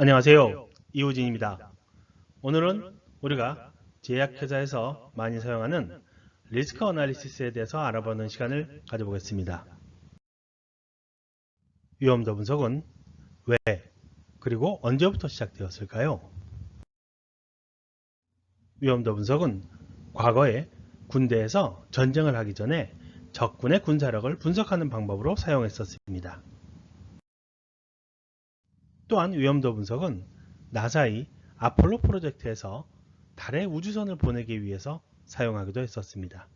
안녕하세요. 이호진입니다. 오늘은 우리가 제약회사에서 많이 사용하는 리스크 어널리시스에 대해서 알아보는 시간을 가져보겠습니다. 위험도 분석은 왜, 그리고 언제부터 시작되었을까요? 위험도 분석은 과거에 군대에서 전쟁을 하기 전에 적군의 군사력을 분석하는 방법으로 사용했었습니다. 또한 위험도 분석은 나사의 아폴로 프로젝트에서 달에 우주선을 보내기 위해서 사용하기도 했었습니다.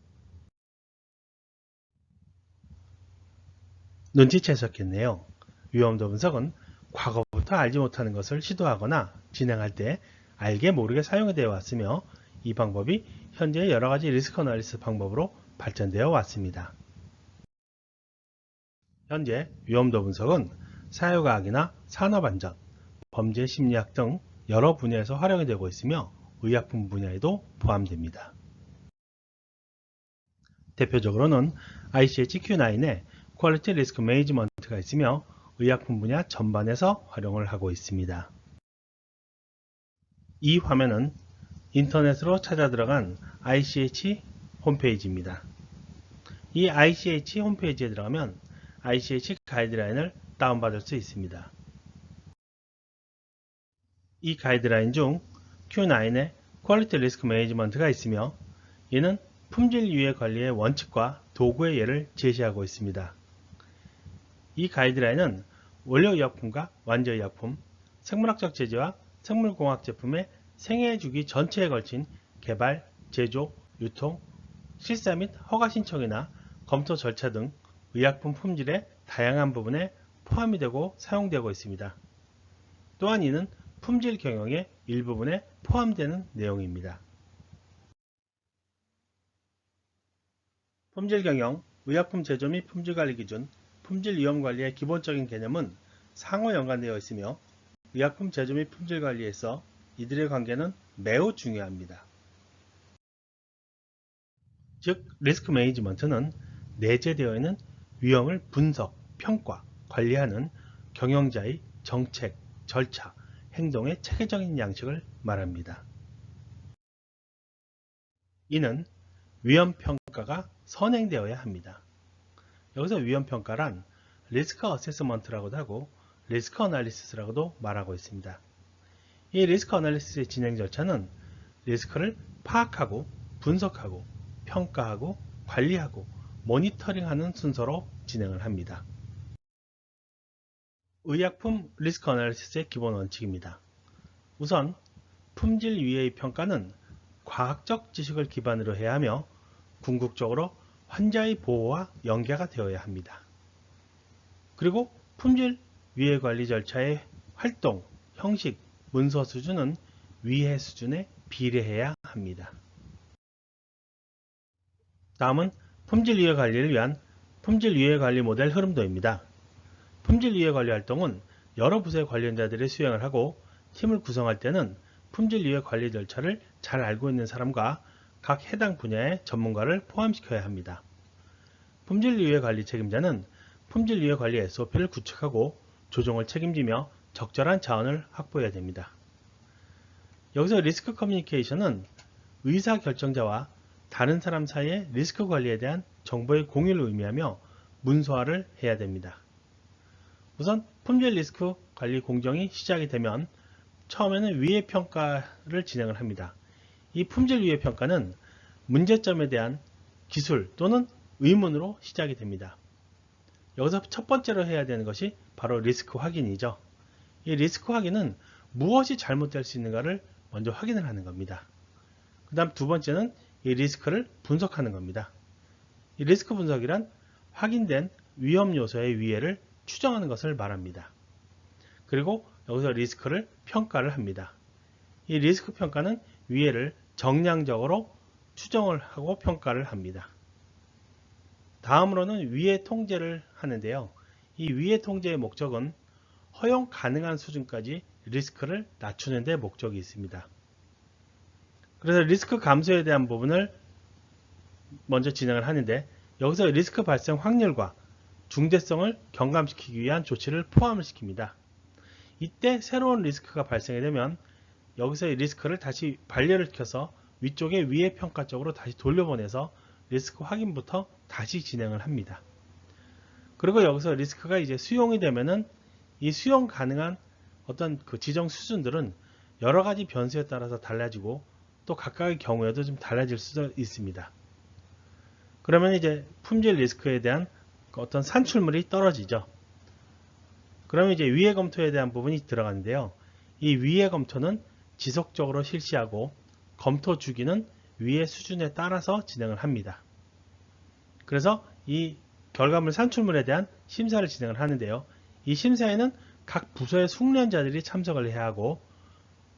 눈치채셨겠네요. 위험도 분석은 과거부터 알지 못하는 것을 시도하거나 진행할 때 알게 모르게 사용되어 왔으며, 이 방법이 현재 여러 가지 리스크 어널리시스 방법으로 발전되어 왔습니다. 현재 위험도 분석은 사회과학이나 산업안전, 범죄 심리학 등 여러 분야에서 활용이 되고 있으며 의약품 분야에도 포함됩니다. 대표적으로는 ICH Q9에 퀄리티 리스크 매니지먼트가 있으며 의약품 분야 전반에서 활용을 하고 있습니다. 이 화면은 인터넷으로 찾아 들어간 ICH 홈페이지입니다. 이 ICH 홈페이지에 들어가면 ICH 가이드라인을 다운받을 수 있습니다. 이 가이드라인 중 Q9에 퀄리티 리스크 매니지먼트가 있으며, 이는 품질 유해 관리의 원칙과 도구의 예를 제시하고 있습니다. 이 가이드라인은 원료의약품과 완제의약품, 생물학적 제재와 생물공학 제품의 생애 주기 전체에 걸친 개발, 제조, 유통, 실사 및 허가 신청이나 검토 절차 등 의약품 품질의 다양한 부분에 포함이 되고 사용되고 있습니다. 또한 이는 품질 경영의 일부분에 포함되는 내용입니다. 품질 경영, 의약품 제조 및 품질 관리 기준, 품질 위험 관리의 기본적인 개념은 상호 연관되어 있으며, 의약품 제조 및 품질 관리에서 이들의 관계는 매우 중요합니다. 즉, 리스크 매니지먼트는 내재되어 있는 위험을 분석, 평가, 관리하는 경영자의 정책, 절차, 행동의 체계적인 양식을 말합니다. 이는 위험평가가 선행되어야 합니다. 여기서 위험평가란 리스크 어세스먼트라고도 하고 리스크 어널리시스라고도 말하고 있습니다. 이 리스크 어널리시스의 진행 절차는 리스크를 파악하고 분석하고 평가하고 관리하고 모니터링하는 순서로 진행을 합니다. 의약품 리스크 어널리시스의 기본 원칙입니다. 우선 품질 위해의 평가는 과학적 지식을 기반으로 해야 하며 궁극적으로 환자의 보호와 연계가 되어야 합니다. 그리고 품질 위해 관리 절차의 활동, 형식, 문서 수준은 위해 수준에 비례해야 합니다. 다음은 품질 위해 관리를 위한 품질 위해 관리 모델 흐름도입니다. 품질 위해 관리 활동은 여러 부서의 관련자들이 수행을 하고, 팀을 구성할 때는 품질 위해 관리 절차를 잘 알고 있는 사람과 각 해당 분야의 전문가를 포함시켜야 합니다. 품질 위해 관리 책임자는 품질 위해 관리 SOP를 구축하고 조정을 책임지며 적절한 자원을 확보해야 됩니다. 여기서 리스크 커뮤니케이션은 의사결정자와 다른 사람 사이의 리스크 관리에 대한 정보의 공유를 의미하며 문서화를 해야 됩니다. 우선 품질 리스크 관리 공정이 시작이 되면 처음에는 위해 평가를 진행을 합니다. 이 품질 위해 평가는 문제점에 대한 기술 또는 의문으로 시작이 됩니다. 여기서 첫 번째로 해야 되는 것이 바로 리스크 확인이죠. 이 리스크 확인은 무엇이 잘못될 수 있는가를 먼저 확인을 하는 겁니다. 그 다음 두 번째는 이 리스크를 분석하는 겁니다. 이 리스크 분석이란 확인된 위험 요소의 위해를 추정하는 것을 말합니다. 그리고 여기서 리스크를 평가를 합니다. 이 리스크 평가는 위해를 정량적으로 추정을 하고 평가를 합니다. 다음으로는 위해 통제를 하는데요. 이 위해 통제의 목적은 허용 가능한 수준까지 리스크를 낮추는 데 목적이 있습니다. 그래서 리스크 감소에 대한 부분을 먼저 진행을 하는데, 여기서 리스크 발생 확률과 중대성을 경감시키기 위한 조치를 포함을 시킵니다. 이때 새로운 리스크가 발생이 되면 여기서의 리스크를 다시 반려를 시켜서 위쪽에 위의 평가 쪽으로 다시 돌려보내서 리스크 확인부터 다시 진행을 합니다. 그리고 여기서 리스크가 이제 수용이 되면은 이 수용 가능한 어떤 그 지정 수준들은 여러 가지 변수에 따라서 달라지고 또 각각의 경우에도 좀 달라질 수도 있습니다. 그러면 이제 품질 리스크에 대한 어떤 산출물이 떨어지죠. 그러면 이제 위해 검토에 대한 부분이 들어가는데요. 이 위해 검토는 지속적으로 실시하고 검토 주기는 위의 수준에 따라서 진행을 합니다. 그래서 이 결과물 산출물에 대한 심사를 진행을 하는데요. 이 심사에는 각 부서의 숙련자들이 참석을 해야 하고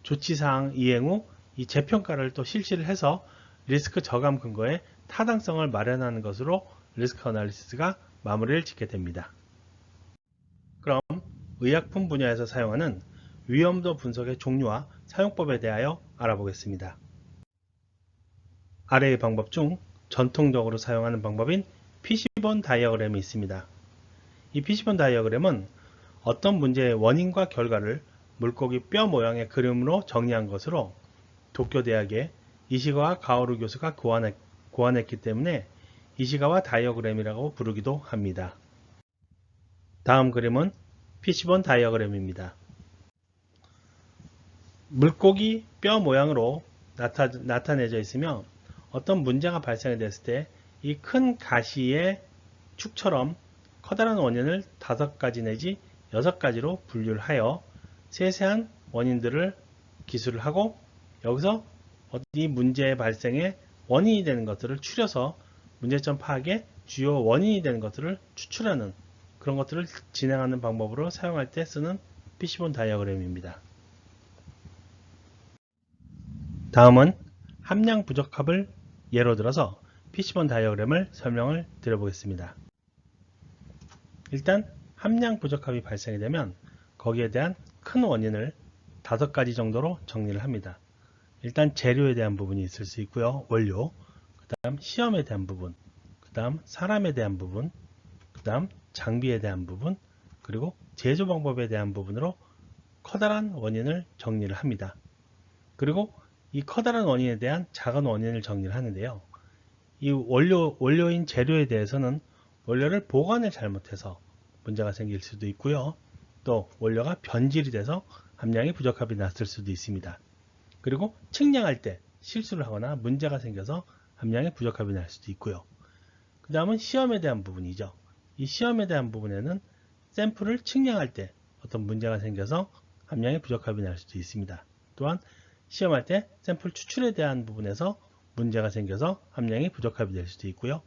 조치사항 이행 후 이 재평가를 또 실시를 해서 리스크 저감 근거의 타당성을 마련하는 것으로 리스크 어널리시스가 마무리를 짓게 됩니다. 그럼 의약품 분야에서 사용하는 위험도 분석의 종류와 사용법에 대하여 알아보겠습니다. 아래의 방법 중 전통적으로 사용하는 방법인 피시본 다이어그램이 있습니다. 이 피시본 다이어그램은 어떤 문제의 원인과 결과를 물고기 뼈 모양의 그림으로 정리한 것으로 도쿄대학의 이시가와 가오루 교수가 고안했기 때문에 이시가와 다이어그램이라고 부르기도 합니다. 다음 그림은 피시본 다이어그램입니다. 물고기 뼈 모양으로 나타내져 있으며 어떤 문제가 발생이 됐을 때 이 큰 가시의 축처럼 커다란 원인을 5가지 내지 6가지로 분류를 하여 세세한 원인들을 기술을 하고 여기서 이 문제의 발생에 원인이 되는 것들을 추려서 문제점 파악의 주요 원인이 되는 것들을 추출하는 그런 것들을 진행하는 방법으로 사용할 때 쓰는 피시본 다이어그램입니다. 다음은 함량 부적합을 예로 들어서 피시본 다이어그램을 설명을 드려보겠습니다. 일단 함량 부적합이 발생이 되면 거기에 대한 큰 원인을 5가지 정도로 정리를 합니다. 일단 재료에 대한 부분이 있을 수 있고요. 원료, 그 다음 시험에 대한 부분, 그 다음 사람에 대한 부분, 그 다음 장비에 대한 부분, 그리고 제조 방법에 대한 부분으로 커다란 원인을 정리를 합니다. 그리고 이 커다란 원인에 대한 작은 원인을 정리를 하는데요. 이 원료인 재료에 대해서는 원료를 보관을 잘못해서 문제가 생길 수도 있고요. 또 원료가 변질이 돼서 함량이 부적합이 났을 수도 있습니다. 그리고 측량할 때 실수를 하거나 문제가 생겨서 함량이 부적합이 날 수도 있고요. 그 다음은 시험에 대한 부분이죠. 이 시험에 대한 부분에는 샘플을 측량할 때 어떤 문제가 생겨서 함량이 부적합이 날 수도 있습니다. 또한 시험할 때 샘플 추출에 대한 부분에서 문제가 생겨서 함량이 부적합이 될 수도 있고요.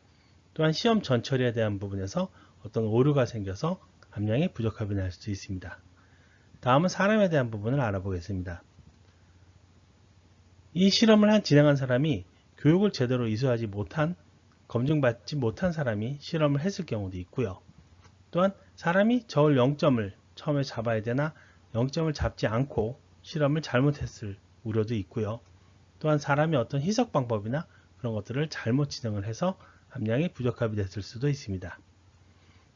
또한 시험 전처리에 대한 부분에서 어떤 오류가 생겨서 함량이 부적합이 날 수도 있습니다. 다음은 사람에 대한 부분을 알아보겠습니다. 이 실험을 진행한 사람이 교육을 제대로 이수하지 못한, 검증받지 못한 사람이 실험을 했을 경우도 있고요. 또한 사람이 저울 0점을 처음에 잡아야 되나 0점을 잡지 않고 실험을 잘못했을 우려도 있고요. 또한 사람이 어떤 희석 방법이나 그런 것들을 잘못 진행을 해서 함량이 부적합이 됐을 수도 있습니다.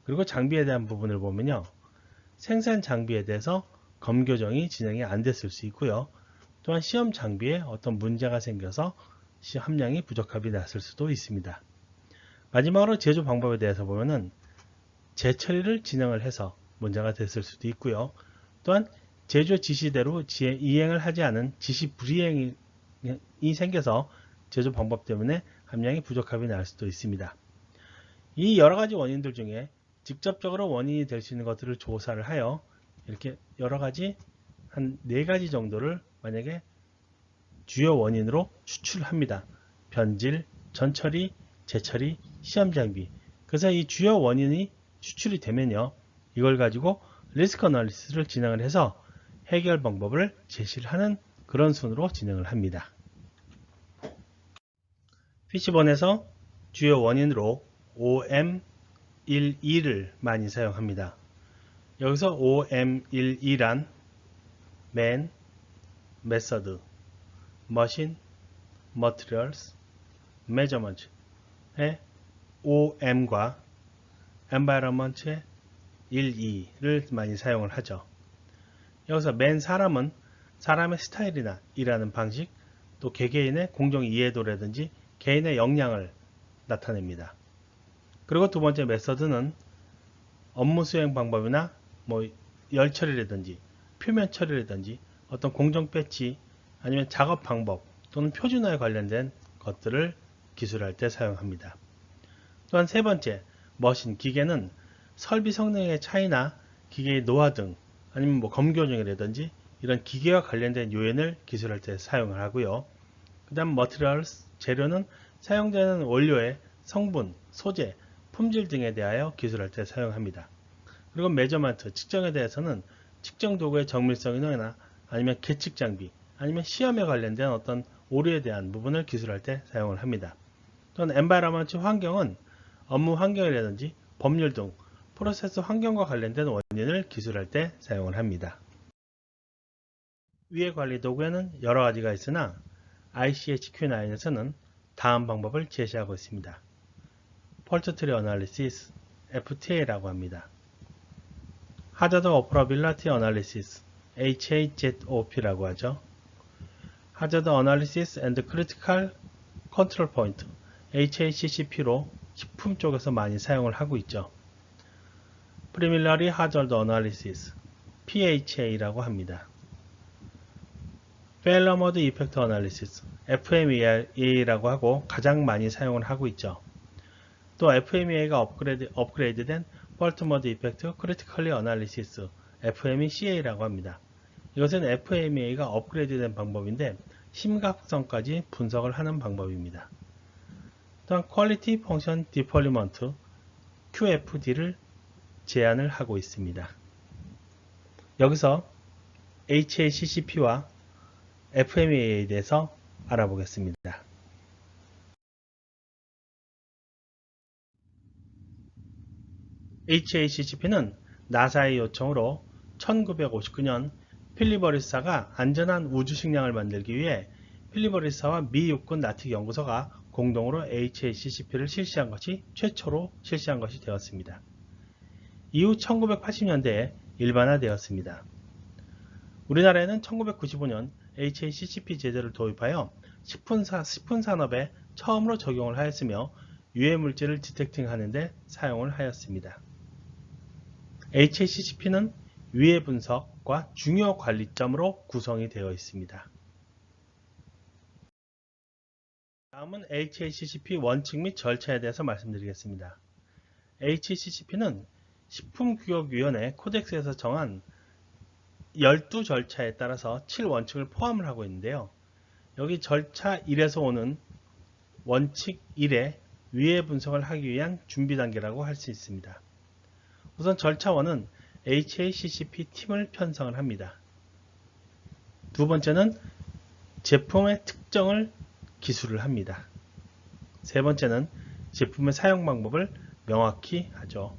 그리고 장비에 대한 부분을 보면요. 생산 장비에 대해서 검교정이 진행이 안 됐을 수 있고요. 또한 시험 장비에 어떤 문제가 생겨서 함량이 부적합이 났을 수도 있습니다. 마지막으로 제조 방법에 대해서 보면은 재처리를 진행을 해서 문제가 됐을 수도 있고요. 또한 제조 지시대로 이행을 하지 않은 지시 불이행이 생겨서 제조 방법 때문에 함량이 부적합이 날 수도 있습니다. 이 여러 가지 원인들 중에 직접적으로 원인이 될 수 있는 것들을 조사를 하여 이렇게 여러 가지 한 4가지 정도를 만약에 주요 원인으로 추출합니다. 변질, 전처리, 재처리, 시험 장비. 그래서 이 주요 원인이 추출이 되면요. 이걸 가지고 리스크 어널리시스를 진행을 해서 해결 방법을 제시를 하는 그런 순으로 진행을 합니다. 피시본에서 주요 원인으로 OM12를 많이 사용합니다. 여기서 OM12란 Man, Method, Machine, Materials, Measurement의 OM과 Environment의 12를 많이 사용을 하죠. 여기서 맨 사람은 사람의 스타일이나 일하는 방식, 또 개개인의 공정 이해도라든지 개인의 역량을 나타냅니다. 그리고 두 번째 메서드는 업무 수행 방법이나 열 처리라든지 표면 처리라든지 어떤 공정 배치 아니면 작업 방법 또는 표준화에 관련된 것들을 기술할 때 사용합니다. 또한 세 번째 머신 기계는 설비 성능의 차이나 기계의 노화 등 아니면 검교정이라든지 이런 기계와 관련된 요인을 기술할 때 사용을 하고요. 그 다음 materials 재료는 사용되는 원료의 성분, 소재, 품질 등에 대하여 기술할 때 사용합니다. 그리고 measurement 측정에 대해서는 측정 도구의 정밀성이나 아니면 계측 장비 아니면 시험에 관련된 어떤 오류에 대한 부분을 기술할 때 사용을 합니다. 또는 environment 환경은 업무 환경이라든지 법률 등 프로세스 환경과 관련된 원인을 기술할 때 사용을 합니다. 위의 관리 도구에는 여러 가지가 있으나 ICHQ9에서는 다음 방법을 제시하고 있습니다. Fault Tree Analysis, FTA라고 합니다. Hazard Operability Analysis, HAZOP라고 하죠. Hazard Analysis and Critical Control Point, HACCP로 식품 쪽에서 많이 사용을 하고 있죠. Preliminary Hazard Analysis, PHA라고 합니다. Failure Mode Effect Analysis, FMEA라고 하고 가장 많이 사용을 하고 있죠. 또 FMEA가 업그레이드된 Fault Mode Effect Critically Analysis, FMECA라고 합니다. 이것은 FMEA가 업그레이드된 방법인데 심각성까지 분석을 하는 방법입니다. 또한 Quality Function Deployment, QFD를 제안을 하고 있습니다. 여기서 HACCP와 FMEA에 대해서 알아보겠습니다. HACCP는 나사의 요청으로 1959년 필리버리스사가 안전한 우주 식량을 만들기 위해 필리버리스사와 미 육군 나틱 연구소가 공동으로 HACCP를 최초로 실시한 것이 되었습니다. 이후 1980년대에 일반화되었습니다. 우리나라에는 1995년 HACCP 제도를 도입하여 식품산업에 처음으로 적용을 하였으며 유해물질을 디텍팅하는 데 사용을 하였습니다. HACCP는 유해 분석과 중요 관리점으로 구성이 되어 있습니다. 다음은 HACCP 원칙 및 절차에 대해서 말씀드리겠습니다. HACCP는 식품규격위원회 코덱스에서 정한 12절차에 따라서 7원칙을 포함을 하고 있는데요. 여기 절차 1에서 오는 원칙 1에 위해 분석을 하기 위한 준비 단계라고 할 수 있습니다. 우선 절차 1은 HACCP 팀을 편성을 합니다. 두 번째는 제품의 특정을 기술을 합니다. 세 번째는 제품의 사용 방법을 명확히 하죠.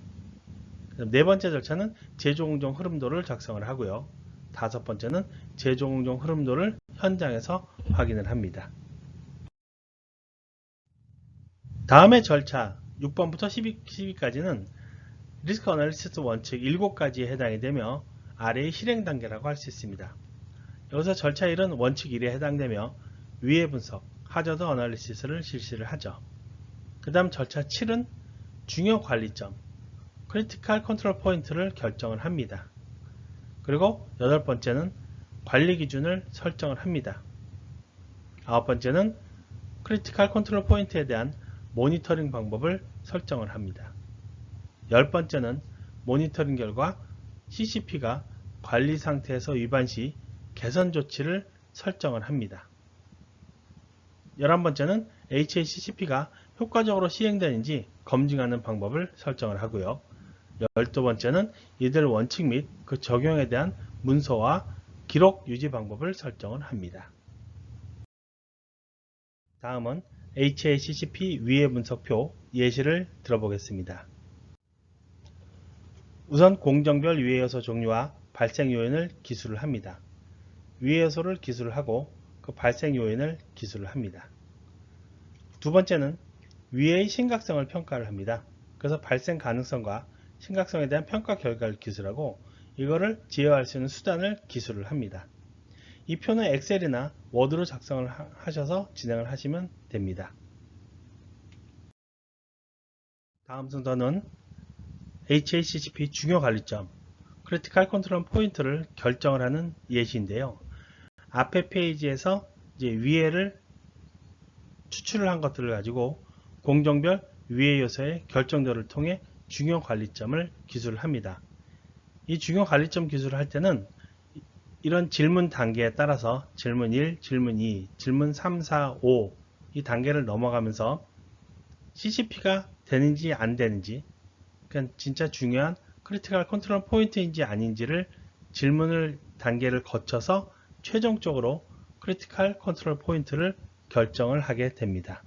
네 번째 절차는 제조 공정 흐름도를 작성을 하고요. 다섯 번째는 제조 공정 흐름도를 현장에서 확인을 합니다. 다음의 절차 6번부터 12까지는 리스크 어널리시스 원칙 7가지에 해당이 되며 아래의 실행 단계라고 할 수 있습니다. 여기서 절차 1은 원칙 1에 해당되며 위해 분석, 하저드 어널리시스를 실시를 하죠. 그 다음 절차 7은 중요 관리점, 크리티컬 컨트롤 포인트를 결정을 합니다. 그리고 여덟 번째는 관리 기준을 설정을 합니다. 아홉 번째는 크리티컬 컨트롤 포인트에 대한 모니터링 방법을 설정을 합니다. 열 번째는 모니터링 결과 CCP가 관리 상태에서 위반 시 개선 조치를 설정을 합니다. 11번째는 HACCP가 효과적으로 시행되는지 검증하는 방법을 설정을 하고요. 12번째는 이들 원칙 및 그 적용에 대한 문서와 기록 유지 방법을 설정을 합니다. 다음은 HACCP 위해 분석표 예시를 들어보겠습니다. 우선 공정별 위해 요소 종류와 발생 요인을 기술을 합니다. 위해 요소를 기술을 하고 그 발생 요인을 기술을 합니다. 두 번째는 위해의 심각성을 평가를 합니다. 그래서 발생 가능성과 심각성에 대한 평가 결과를 기술하고 이거를 제어할 수 있는 수단을 기술을 합니다. 이 표는 엑셀이나 워드로 작성을 하셔서 진행을 하시면 됩니다. 다음 순서는 HACCP 중요 관리점, 크리티컬 컨트롤 포인트를 결정을 하는 예시인데요. 앞에 페이지에서 이제 위에를 추출을 한 것들을 가지고 공정별 위에 요소의 결정도를 통해 중요 관리점을 기술을 합니다. 이 중요 관리점 기술을 할 때는 이런 질문 단계에 따라서 질문 1, 질문 2, 질문 3, 4, 5 이 단계를 넘어가면서 CCP가 되는지 안 되는지, 그러니까 진짜 중요한 크리티컬 컨트롤 포인트인지 아닌지를 질문을 단계를 거쳐서 최종적으로 크리티컬 컨트롤 포인트를 결정을 하게 됩니다.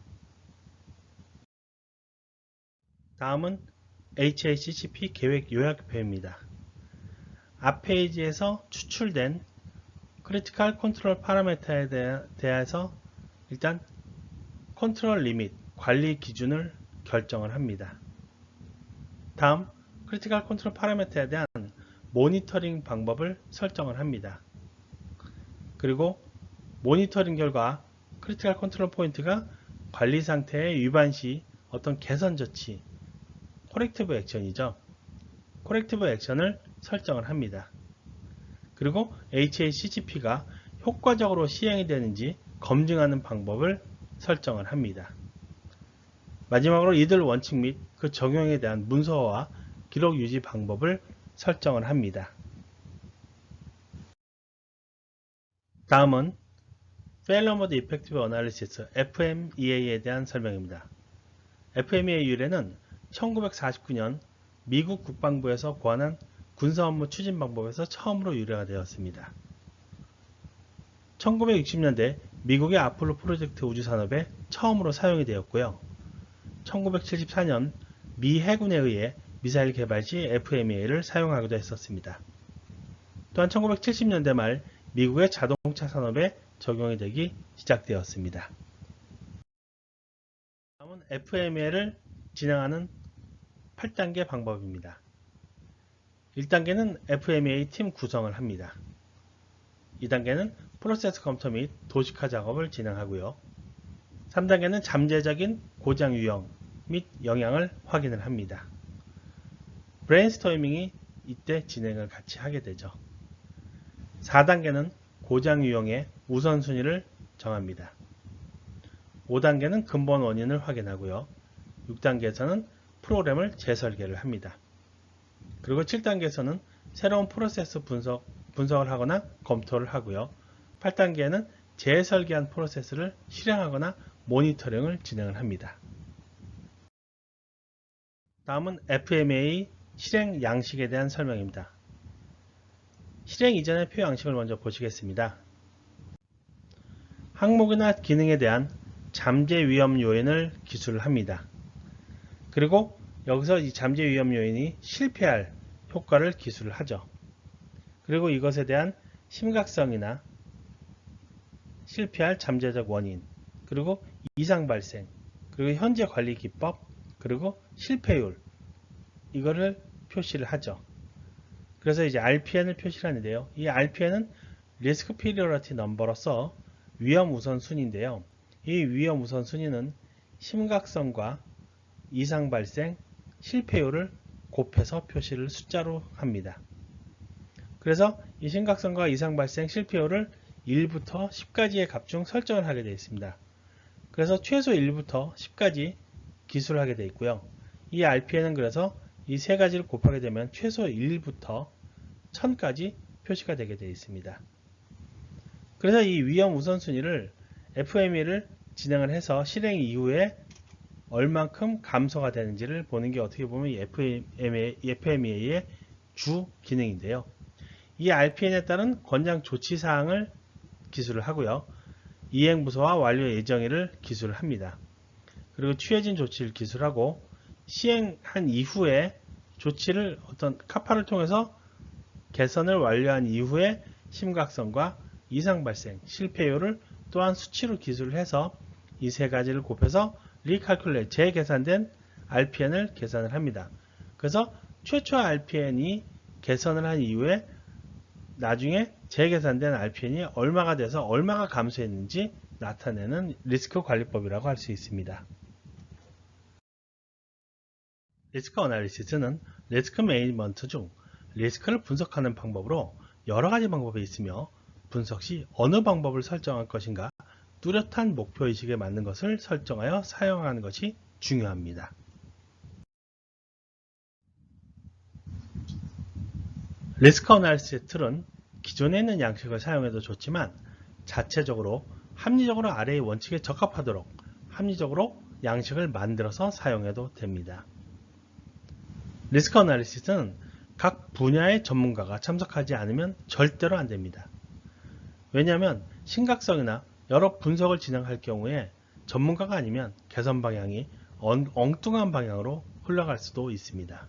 다음은 HACCP 계획 요약표입니다. 앞 페이지에서 추출된 크리티컬 컨트롤 파라미터에 대해서 일단 컨트롤 리밋, 관리 기준을 결정을 합니다. 다음 크리티컬 컨트롤 파라미터에 대한 모니터링 방법을 설정을 합니다. 그리고 모니터링 결과 크리티컬 컨트롤 포인트가 관리 상태의 위반 시 어떤 개선 조치, 코렉티브 액션이죠. 코렉티브 액션을 설정을 합니다. 그리고 HACCP가 효과적으로 시행이 되는지 검증하는 방법을 설정을 합니다. 마지막으로 이들 원칙 및 그 적용에 대한 문서화와 기록 유지 방법을 설정을 합니다. 다음은 Failure Mode Effective Analysis FMEA에 대한 설명입니다. FMEA 유래는 1949년 미국 국방부에서 고안한 군사업무 추진 방법에서 처음으로 유래가 되었습니다. 1960년대 미국의 아폴로 프로젝트 우주산업에 처음으로 사용이 되었고요. 1974년 미 해군에 의해 미사일 개발 시 FMEA를 사용하기도 했었습니다. 또한 1970년대 말 미국의 자동차 산업에 적용이 되기 시작되었습니다. 다음은 FMEA를 진행하는 8단계 방법입니다. 1단계는 FMEA 팀 구성을 합니다. 2단계는 프로세스 검토 및 도식화 작업을 진행하고요. 3단계는 잠재적인 고장 유형 및 영향을 확인을 합니다. 브레인스토밍이 이때 진행을 같이 하게 되죠. 4단계는 고장 유형의 우선순위를 정합니다. 5단계는 근본 원인을 확인하고요. 6단계에서는 프로그램을 재설계를 합니다. 그리고 7단계에서는 새로운 프로세스 분석을 하거나 검토를 하고요. 8단계에는 재설계한 프로세스를 실행하거나 모니터링을 진행을 합니다. 다음은 FMEA 실행 양식에 대한 설명입니다. 실행 이전의 표 양식을 먼저 보시겠습니다. 항목이나 기능에 대한 잠재 위험 요인을 기술을 합니다. 그리고 여기서 이 잠재 위험 요인이 실패할 효과를 기술을 하죠. 그리고 이것에 대한 심각성이나 실패할 잠재적 원인, 그리고 이상 발생, 그리고 현재 관리 기법, 그리고 실패율, 이거를 표시를 하죠. 그래서 이제 RPN을 표시를 하는데요. 이 RPN은 Risk Priority Number로서 위험 우선순위인데요. 이 위험 우선순위는 심각성과 이상 발생, 실패율을 곱해서 표시를 숫자로 합니다. 그래서 이 심각성과 이상 발생, 실패율을 1부터 10까지의 값 중 설정을 하게 되어 있습니다. 그래서 최소 1부터 10까지 기술을 하게 되어 있고요. 이 RPN은 그래서 이 세 가지를 곱하게 되면 최소 1부터 1000까지 표시가 되게 되어 있습니다. 그래서 이 위험 우선순위를 FMEA를 진행을 해서 실행 이후에 얼만큼 감소가 되는지를 보는 게 어떻게 보면 FMEA의 주 기능인데요. 이 RPN에 따른 권장 조치 사항을 기술을 하고요. 이행 부서와 완료 예정일을 기술을 합니다. 그리고 취해진 조치를 기술하고 시행한 이후에 조치를 어떤 카파를 통해서 개선을 완료한 이후에 심각성과 이상 발생, 실패율을 또한 수치로 기술을 해서 이 세 가지를 곱해서 리칼큘레이트, 재계산된 RPN을 계산을 합니다. 그래서 최초 RPN이 개선을 한 이후에 나중에 재계산된 RPN이 얼마가 돼서 얼마가 감소했는지 나타내는 리스크 관리법이라고 할 수 있습니다. 리스크 어널리시스는 리스크 매니지먼트 중 리스크를 분석하는 방법으로 여러 가지 방법이 있으며 분석 시 어느 방법을 설정할 것인가 뚜렷한 목표의식에 맞는 것을 설정하여 사용하는 것이 중요합니다. 리스크 어널리시스 툴은 기존에 있는 양식을 사용해도 좋지만 자체적으로 합리적으로 아래의 원칙에 적합하도록 합리적으로 양식을 만들어서 사용해도 됩니다. 리스크 어널리시스는 각 분야의 전문가가 참석하지 않으면 절대로 안 됩니다. 왜냐하면 심각성이나 여러 분석을 진행할 경우에 전문가가 아니면 개선 방향이 엉뚱한 방향으로 흘러갈 수도 있습니다.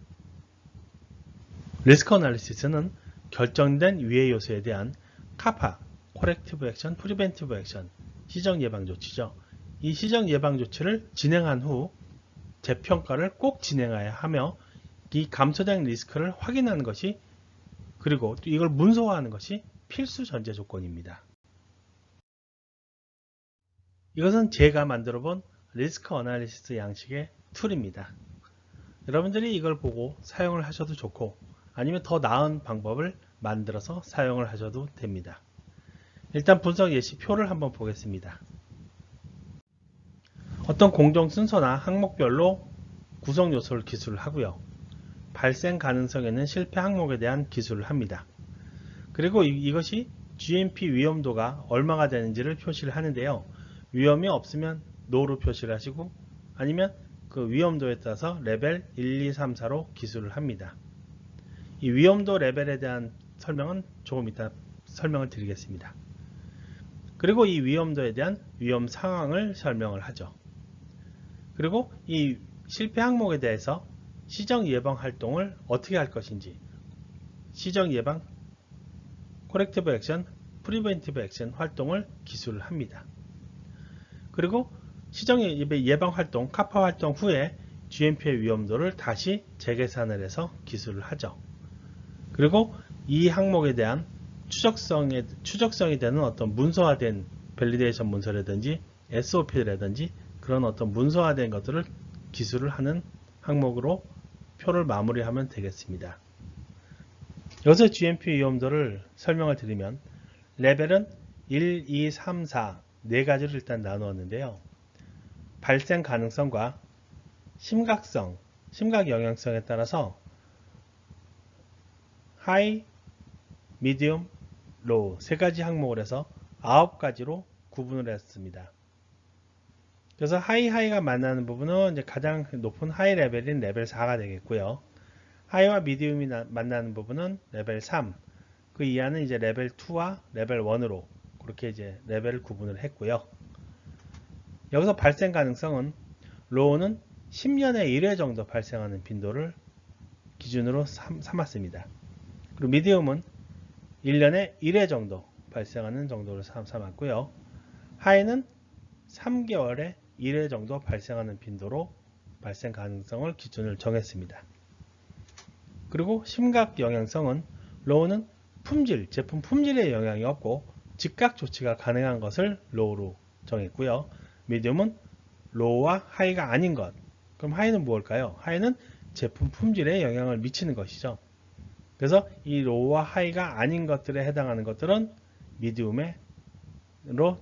리스크 어널리시스는 결정된 위해 요소에 대한 카파, 코렉티브 액션, 프리벤티브 액션, 시정 예방 조치죠. 이 시정 예방 조치를 진행한 후 재평가를 꼭 진행해야 하며 이 감소된 리스크를 확인하는 것이 그리고 또 이걸 문서화하는 것이 필수 전제 조건입니다. 이것은 제가 만들어 본 리스크 어널리시스 양식의 툴입니다. 여러분들이 이걸 보고 사용을 하셔도 좋고 아니면 더 나은 방법을 만들어서 사용을 하셔도 됩니다. 일단 분석 예시표를 한번 보겠습니다. 어떤 공정 순서나 항목별로 구성 요소를 기술을 하고요. 발생 가능성에 있는 실패 항목에 대한 기술을 합니다. 그리고 이것이 GMP 위험도가 얼마가 되는지를 표시를 하는데요. 위험이 없으면 NO로 표시를 하시고 아니면 그 위험도에 따라서 레벨 1, 2, 3, 4로 기술을 합니다. 이 위험도 레벨에 대한 설명은 조금 이따 설명을 드리겠습니다. 그리고 이 위험도에 대한 위험 상황을 설명을 하죠. 그리고 이 실패 항목에 대해서 시정 예방 활동을 어떻게 할 것인지 시정 예방, 코렉티브 액션, 프리벤티브 액션 활동을 기술을 합니다. 그리고 시정 예방 활동, 카파 활동 후에 GMP의 위험도를 다시 재계산을 해서 기술을 하죠. 그리고 이 항목에 대한 추적성이 되는 어떤 문서화된 밸리데이션 문서라든지 SOP라든지 그런 어떤 문서화된 것들을 기술을 하는 항목으로 표를 마무리하면 되겠습니다. 여기서 GMP 위험도를 설명을 드리면 레벨은 1, 2, 3, 4 네 가지를 일단 나누었는데요. 발생 가능성과 심각성, 심각 영향성에 따라서 하이, 미디움, 로우 세 가지 항목을 해서 9가지로 구분을 했습니다. 그래서 하이가 만나는 부분은 이제 가장 높은 하이 레벨인 레벨 4가 되겠고요. 하이와 미디움이 만나는 부분은 레벨 3, 그 이하는 이제 레벨 2와 레벨 1으로 그렇게 이제 레벨을 구분을 했고요. 여기서 발생 가능성은 로우는 10년에 1회 정도 발생하는 빈도를 기준으로 삼았습니다. 그리고 미디움은 1년에 1회 정도 발생하는 정도를 삼았고요. 하이는 3개월에 1회 정도 발생하는 빈도로 발생 가능성을 기준을 정했습니다. 그리고 심각 영향성은 로우는 품질, 제품 품질에 영향이 없고 즉각 조치가 가능한 것을 로우로 정했고요. 미디움은 로우와 하이가 아닌 것. 그럼 하이는 무엇일까요? 하이는 제품 품질에 영향을 미치는 것이죠. 그래서 이 로우와 하이가 아닌 것들에 해당하는 것들은 미디움으로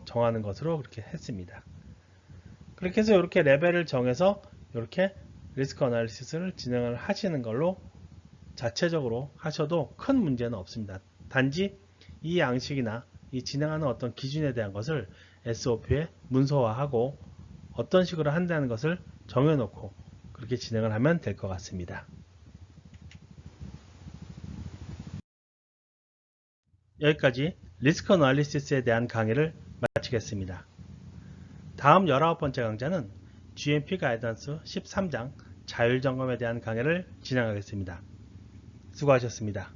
정하는 것으로 그렇게 했습니다. 그렇게 해서 이렇게 레벨을 정해서 이렇게 리스크 어널리시스를 진행을 하시는 걸로 자체적으로 하셔도 큰 문제는 없습니다. 단지 이 양식이나 이 진행하는 어떤 기준에 대한 것을 SOP에 문서화하고 어떤 식으로 한다는 것을 정해놓고 그렇게 진행을 하면 될 것 같습니다. 여기까지 리스크 어널리시스에 대한 강의를 마치겠습니다. 다음 19번째 강좌는 GMP 가이던스 13장 자율점검에 대한 강의를 진행하겠습니다. 수고하셨습니다.